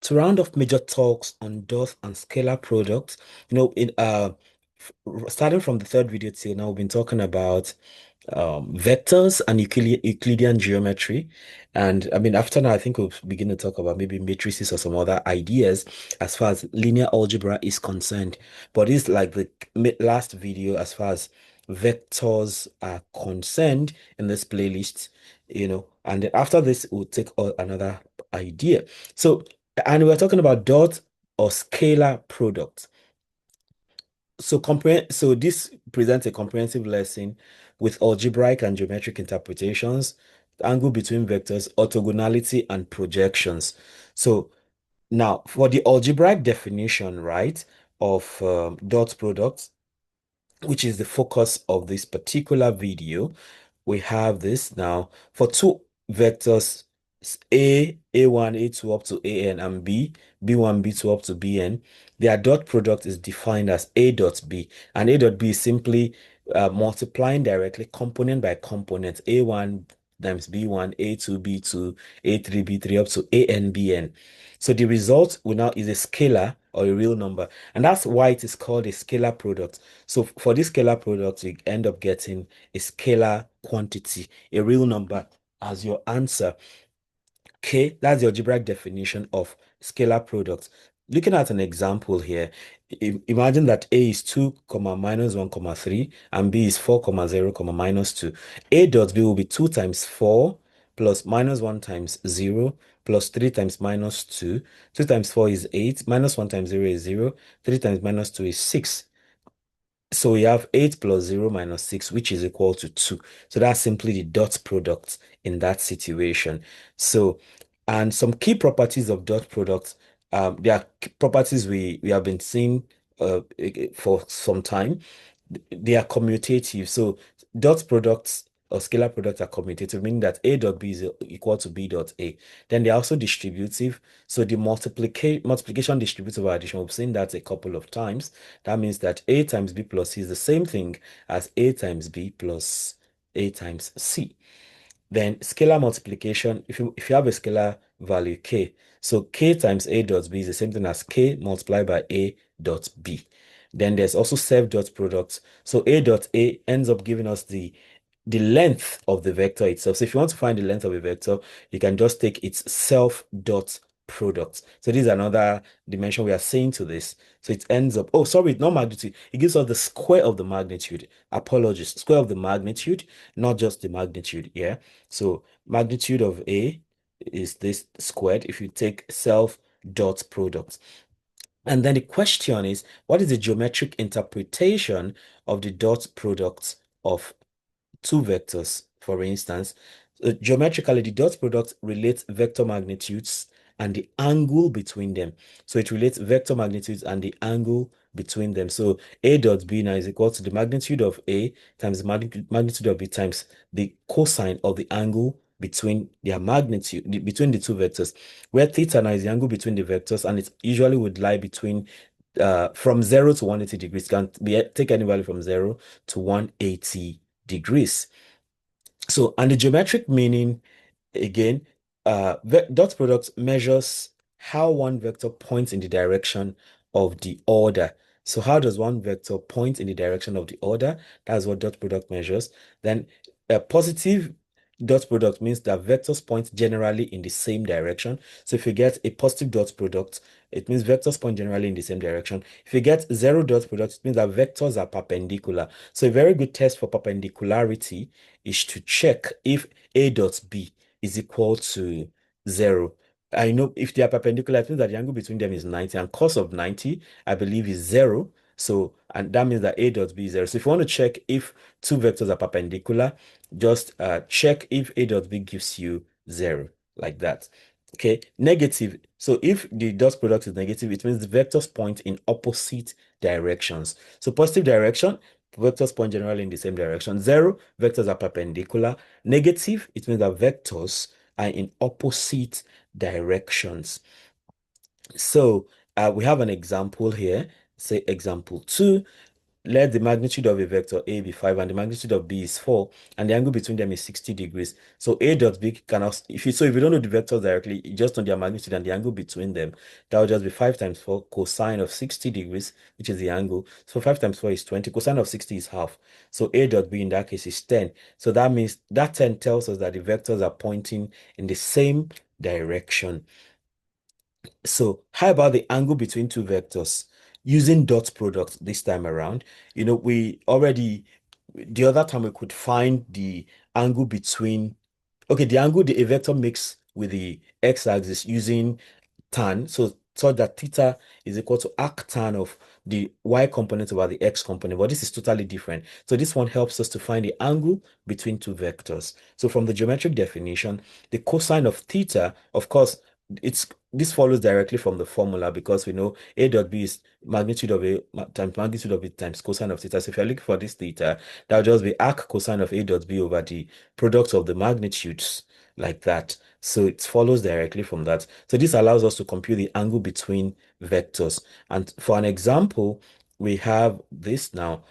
To round off major talks on dot and scalar products, in starting from the third video till now, we've been talking about vectors and Euclidean geometry. And I mean, after now, I think we'll begin to talk about maybe matrices or some other ideas as far as linear algebra is concerned. But it's like the last video as far as vectors are concerned in this playlist, and then after this, we'll take another idea. So, and we're talking about dot or scalar products. So this presents a comprehensive lesson with algebraic and geometric interpretations, the angle between vectors, orthogonality, and projections. So now for the algebraic definition, right, of dot products, which is the focus of this particular video, we have this now for two vectors A1, A2 up to AN, and B1, B2 up to BN. Their dot product is defined as A dot B, and A dot B is simply multiplying directly component by component, A1 times B1, A2, B2, A3, B3 up to AN, BN. So the result will now is a scalar or a real number, and that's why it is called a scalar product. So for this scalar product, you end up getting a scalar quantity, a real number as your answer. Okay, that's the algebraic definition of scalar product. Looking at an example here, imagine that A is 2, comma, minus 1, comma, 3, and B is 4, comma, 0, comma, minus 2. A dot B will be 2 times 4 plus minus 1 times 0 plus 3 times minus 2. 2 times 4 is 8, minus 1 times 0 is 0, 3 times minus 2 is 6. So we have 8 plus 0 minus 6, which is equal to 2. So that's simply the dot product in that situation. So, and some key properties of dot products, there are properties we have been seeing for some time. They are commutative. So dot products or scalar products are commutative, meaning that A dot B is equal to B dot A. Then they're also distributive. So the multiplication distributive addition, we've seen that a couple of times. That means that A times B plus C is the same thing as A times B plus A times C. Then scalar multiplication, if you have a scalar value k, so k times A dot B is the same thing as k multiplied by A dot B. Then there's also self dot product. So A dot A ends up giving us the length of the vector itself. So if you want to find the length of a vector, you can just take its self dot product. So this is another dimension we are saying to this. So it ends up, oh, sorry, not magnitude. It gives us the square of the magnitude. Apologies, square of the magnitude, not just the magnitude. Yeah. So magnitude of A is this squared if you take self dot product. And then the question is, what is the geometric interpretation of the dot product of two vectors, for instance? Geometrically, the dot product relates vector magnitudes and the angle between them. So it relates vector magnitudes and the angle between them. So A dot B now is equal to the magnitude of A times the magnitude of B times the cosine of the angle between their magnitude, between the two vectors, where theta now is the angle between the vectors, and it usually would lie between from 0 to 180 degrees. Can be take any value from 0 to 180 degrees. So, and the geometric meaning, again, dot product measures how one vector points in the direction of the order. So how does one vector point in the direction of the order? That's what dot product measures. Then a positive dot product means that vectors point generally in the same direction. So if you get a positive dot product, it means vectors point generally in the same direction. If you get zero dot product, it means that vectors are perpendicular. So a very good test for perpendicularity is to check if A dot B is equal to 0. I know if they are perpendicular, it means that the angle between them is 90, and cos of 90, I believe, is 0. So, and that means that A dot B is 0. So if you want to check if two vectors are perpendicular, just check if A dot B gives you 0, like that. Okay, negative. So if the dot product is negative, it means the vectors point in opposite directions. So positive direction, vectors point generally in the same direction. 0, vectors are perpendicular. Negative, it means that vectors are in opposite directions. So we have an example here. Say example 2. let the magnitude of a vector A be 5 and the magnitude of B is 4, and the angle between them is 60 degrees. So A dot B can also, if you don't know the vectors directly, you just know their magnitude and the angle between them. That will just be 5 times 4 cosine of 60 degrees, which is the angle. So 5 times 4 is 20. Cosine of 60 is half. So A dot B in that case is 10. So that means that 10 tells us that the vectors are pointing in the same direction. So how about the angle between two vectors? Using dot product this time around, we already, the other time we could find the angle between, okay, the angle the a vector makes with the x-axis using tan, so that theta is equal to arctan of the y component over the x component, but this is totally different. So this one helps us to find the angle between two vectors. So from the geometric definition, the cosine of theta, of course, this follows directly from the formula because we know a dot b is magnitude of a times magnitude of it times cosine of theta. So if you're looking for this theta, that will just be arc cosine of a dot b over the product of the magnitudes, like that. So it follows directly from that. So this allows us to compute the angle between vectors. And for an example, we have this now.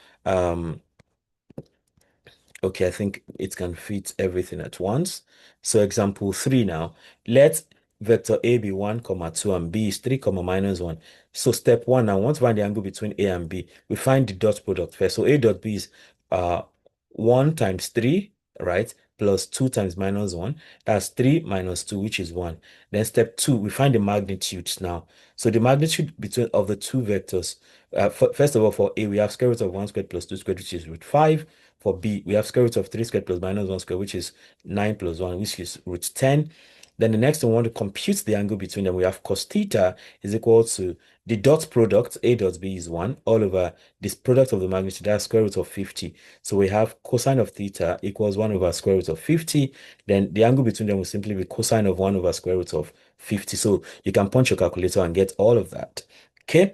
Okay, I think it can fit everything at once. So example 3 now. Let vector A be 1, comma 2, and B is 3, comma minus 1. So step 1 now, once we find the angle between A and B, we find the dot product first. So A dot B is 1 times 3, right? Plus 2 times minus 1. That's 3 minus 2, which is 1. Then step 2, we find the magnitudes now. So the magnitude between of the two vectors, first of all, for A, we have square root of 1 squared plus 2 squared, which is root 5. For B, we have square root of 3 squared plus minus 1 squared, which is 9 plus 1, which is root 10. Then the next one, we want to compute the angle between them. We have cos theta is equal to the dot product, A dot B is 1, all over this product of the magnitude, that's square root of 50. So we have cosine of theta equals 1 over square root of 50. Then the angle between them will simply be cosine of 1 over square root of 50. So you can punch your calculator and get all of that. Okay.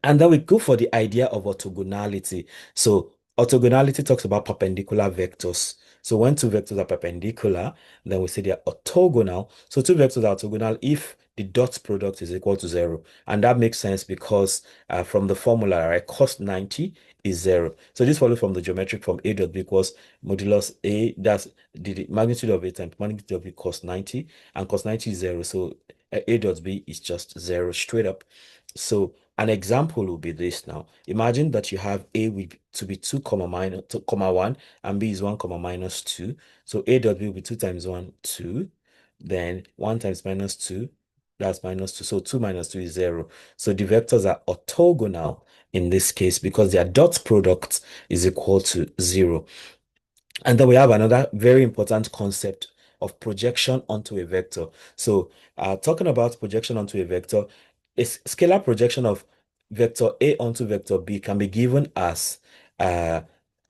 And then we go for the idea of orthogonality. So orthogonality talks about perpendicular vectors. So when two vectors are perpendicular, then we say they are orthogonal. So two vectors are orthogonal if the dot product is equal to 0. And that makes sense because from the formula, right, cos 90 is 0. So this follows from the geometric form A dot B equals modulus A, that's the magnitude of A times magnitude of B cos 90, and cos 90 is 0. So A dot B is just 0 straight up. So an example will be this now. Imagine that you have A to be 2 comma minus 2 comma 1 and B is 1 comma minus 2. So A dot B will be 2 times 1, 2. Then 1 times minus 2, that's minus 2. So 2 minus 2 is 0. So the vectors are orthogonal in this case because their dot product is equal to 0. And then we have another very important concept of projection onto a vector. So talking about projection onto a vector, a scalar projection of vector A onto vector B can be given as, uh,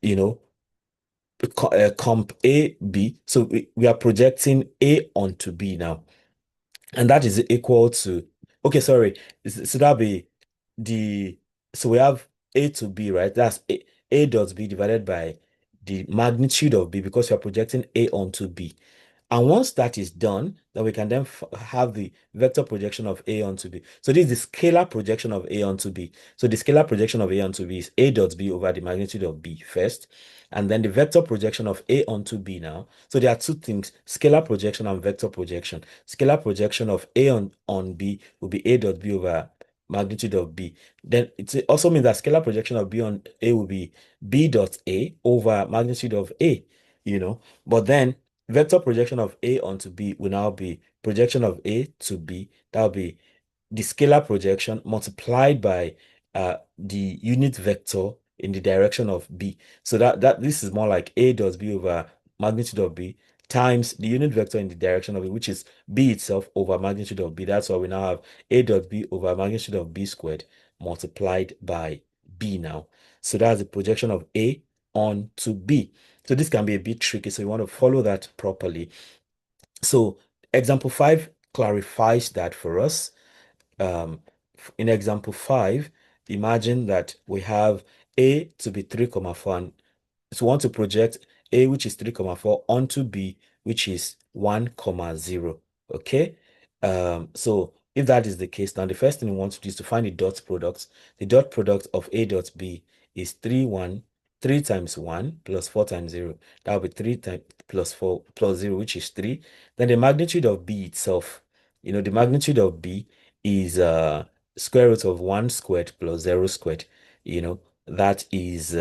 you know, comp A, B. So we are projecting A onto B now. And that is equal to, okay, sorry. So that'll be the, so we have A to B, right? That's A dot B divided by the magnitude of B because we are projecting A onto B. And once that is done, then we can then have the vector projection of A onto B. So this is the scalar projection of A onto B. So the scalar projection of A onto B is A dot B over the magnitude of B first. And then the vector projection of A onto B now. So there are two things, scalar projection and vector projection. Scalar projection of A on B will be A dot B over magnitude of B. Then it also means that scalar projection of B on A will be B dot A over magnitude of A. But then vector projection of A onto B will now be projection of A to B. That will be the scalar projection multiplied by the unit vector in the direction of B. So that this is more like A dot B over magnitude of B times the unit vector in the direction of B, which is B itself over magnitude of B. That's why we now have A dot B over magnitude of B squared multiplied by B now. So that's the projection of A onto B. So this can be a bit tricky, so you want to follow that properly. So example 5 clarifies that for us. In example 5, imagine that we have A to be 3, comma 4, and so we want to project A, which is 3, comma 4, onto B, which is 1, comma 0. Okay. So if that is the case, now the first thing we want to do is to find the dot product. The dot product of A dot B is 3 times 1 plus 4 times 0. That will be 3 times plus 4 plus 0, which is 3. Then the magnitude of b itself, the magnitude of b is square root of 1 squared plus 0 squared. That is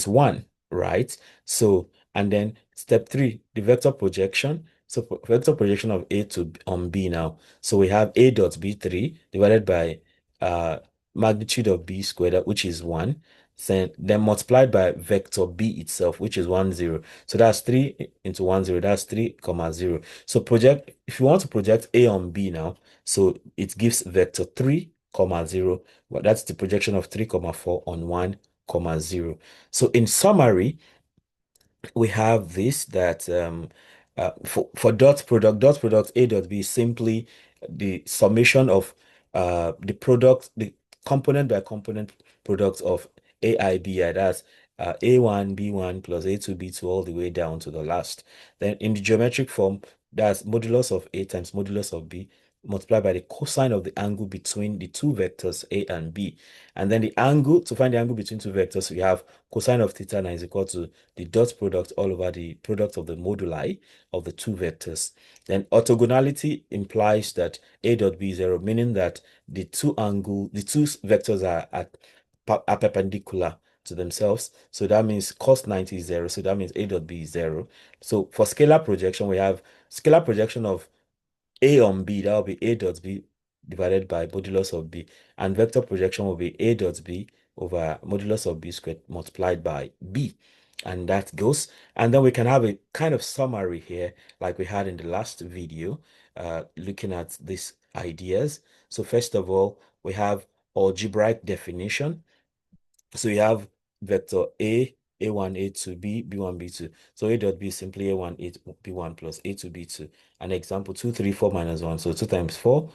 1, right? So, and then step 3, the vector projection. So vector projection of A to on B now. So we have A dot B3 divided by uh magnitude of B squared, which is 1. Then multiplied by vector B itself, which is 1, 0. So that's 3 into 1, 0. That's 3, comma 0. So if you want to project A on B now, so it gives vector 3, comma 0. Well, that's the projection of 3, comma 4 on 1, comma 0. So in summary, we have this that for dot product A dot B is simply the summation of the component by component product of AI BI. That's A1 B1 plus A2 B2 all the way down to the last. Then in the geometric form, that's modulus of A times modulus of B multiplied by the cosine of the angle between the two vectors A and B. And then the angle, to find the angle between two vectors, we have cosine of theta now is equal to the dot product all over the product of the moduli of the two vectors. Then orthogonality implies that A dot B is 0, meaning that the two vectors are perpendicular to themselves. So that means cos 90 is 0. So that means A dot B is 0. So for scalar projection, we have scalar projection of A on B, that will be A dot B divided by modulus of B. And vector projection will be A dot B over modulus of B squared multiplied by B. And that goes. And then we can have a kind of summary here, like we had in the last video, looking at these ideas. So first of all, we have algebraic definition. So you have vector A1, A2, B1, B2. So A dot B is simply A1, B1 plus A2, B2. An example, 2, 3, 4 minus 1. So 2 times 4,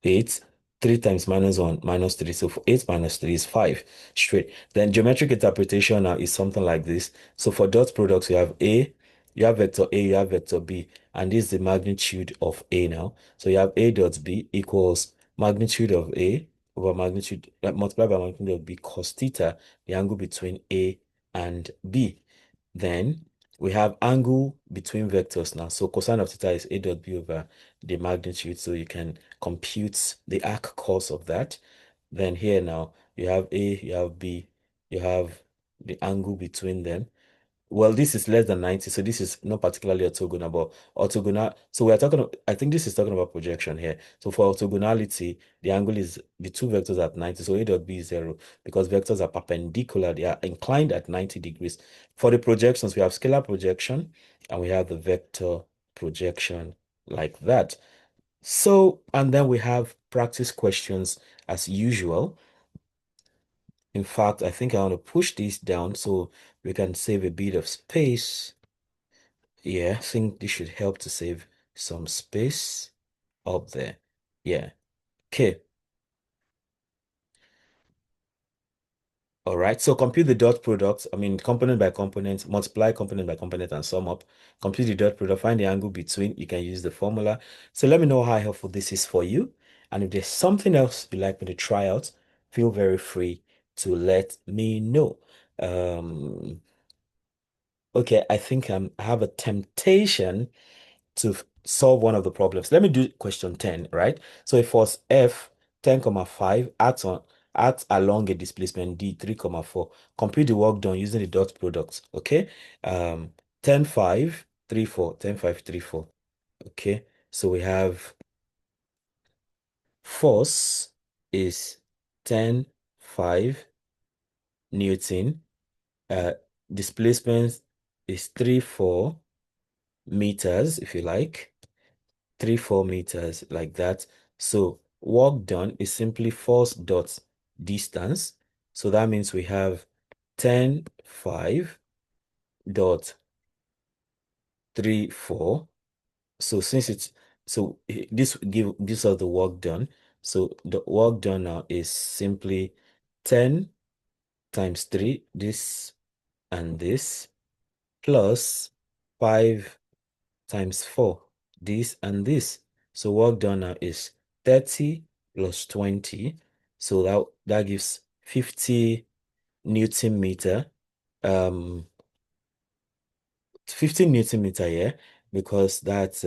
8. 3 times minus 1, minus 3. So 8 minus 3 is 5 straight. Then geometric interpretation now is something like this. So for dot products, you have vector A, you have vector B, and this is the magnitude of A now. So you have A dot B equals magnitude of A over magnitude multiplied by magnitude of B cos theta, the angle between A and B. Then we have angle between vectors now. So cosine of theta is A dot B over the magnitude. So you can compute the arc cos of that. Then here now you have A, you have B, you have the angle between them. Well, this is less than 90, so this is not particularly orthogonal, but orthogonal. So we are talking, I think this is talking about projection here. So for orthogonality, the angle is the two vectors at 90. So A dot B is 0 because vectors are perpendicular. They are inclined at 90 degrees. For the projections, we have scalar projection and we have the vector projection like that. So, and then we have practice questions as usual. In fact, I think I want to push this down so we can save a bit of space. Yeah, I think this should help to save some space up there. Yeah. Okay. All right. So compute the dot product. I mean, component by component, multiply component by component and sum up. Compute the dot product, find the angle between. You can use the formula. So let me know how helpful this is for you. And if there's something else you'd like me to try out, feel very free to let me know. Okay, I think I have a temptation to solve one of the problems. Let me do question 10, right? So if was F 10, 5 acts along a displacement D 3, 4. Compute the work done using the dot product. Okay. 10, 5, 3, 4. 10, 5, 3, 4. Okay. So we have force is 10, 5 Newton. Uh, Displacement is 3, 4 meters, if you like. 3, 4 meters like that. So work done is simply force dot distance. So that means we have 10, 5 dot 3, 4. So since it's this gives us the work done. So the work done now is simply 10 times 3, this and this, plus 5 times 4, this and this. So work done now is 30 plus 20. So that gives 50 Newton meter, um, 15 Newton meter, yeah, because that's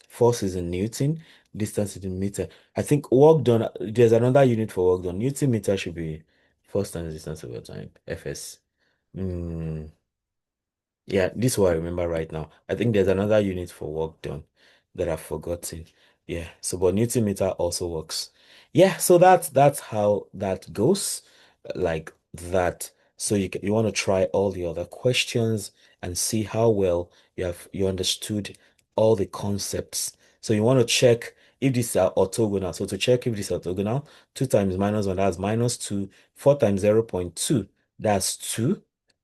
force is in Newton, distance is in meter. I think work done, there's another unit for work done. Newton meter should be force times distance over time, FS. Hmm. Yeah, this is what I remember right now. I think there's another unit for work done that I've forgotten. Yeah, so but Newton meter also works. Yeah, so that's how that goes, like that. So you want to try all the other questions and see how well you understood all the concepts. So you want to check if these are orthogonal. So to check if this is orthogonal, 2 times minus 1, that's minus 2. 4 times 0.2, that's 2.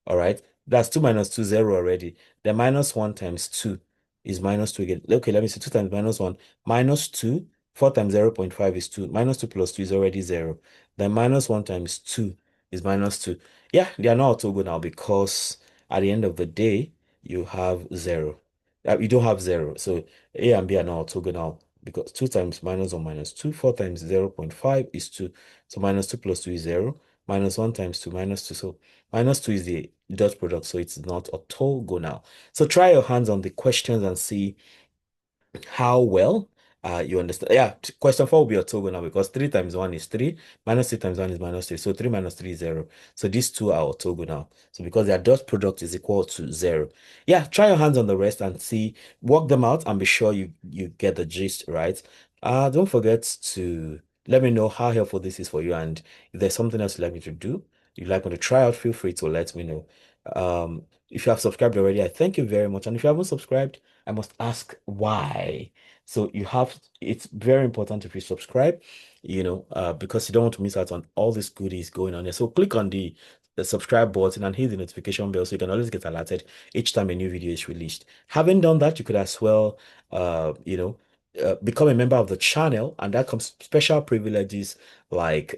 All right. That's 2 minus 2, 0 already. Then minus 1 times 2 is minus 2 again. Okay, let me see. 2 times minus 1. Minus 2. 4 times 0.5 is 2. Minus 2 plus 2 is already 0. Then minus 1 times 2 is minus 2. Yeah, they are not orthogonal because at the end of the day, you have 0. You don't have 0. So A and B are not orthogonal because 2 times minus 1 minus 2. 4 times 0.5 is 2. So minus 2 plus 2 is 0. Minus 1 times 2 minus 2. So minus 2 is the dot product, so it's not orthogonal. So try your hands on the questions and see how well you understand. Yeah, question 4 will be orthogonal because 3 times 1 is 3, minus 3 times 1 is minus 3. So 3 minus 3 is 0. So these two are orthogonal. So because their dot product is equal to 0. Yeah, try your hands on the rest and see, work them out and be sure you get the gist right. Don't forget to let me know how helpful this is for you, and if there's something else you'd like me to do, you'd like me to try out, feel free to let me know. If you have subscribed already, I thank you very much. And if you haven't subscribed, I must ask why. So it's very important if you subscribe, because you don't want to miss out on all these goodies going on there. So click on the subscribe button and hit the notification bell so you can always get alerted each time a new video is released. Having done that, you could as well, become a member of the channel, and that comes special privileges like,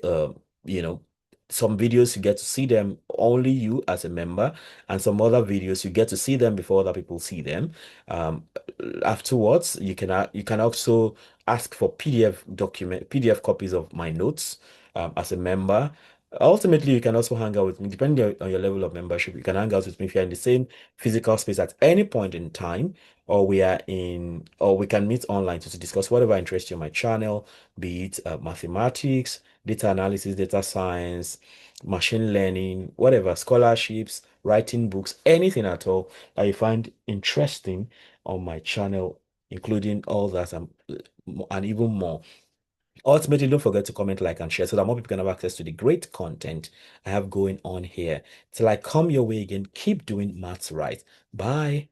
you know, some videos you get to see them only you as a member, and some other videos you get to see them before other people see them. Um, Afterwards, you can also ask for PDF copies of my notes as a member. Ultimately, you can also hang out with me, depending on your level of membership. You can hang out with me if you're in the same physical space at any point in time, or we can meet online to discuss whatever interests you on my channel, be it mathematics, data analysis, data science, machine learning, whatever, scholarships, writing books, anything at all that you find interesting on my channel, including all that and even more. Ultimately, don't forget to comment, like, and share so that more people can have access to the great content I have going on here. Till I come your way again, keep doing maths right. Bye.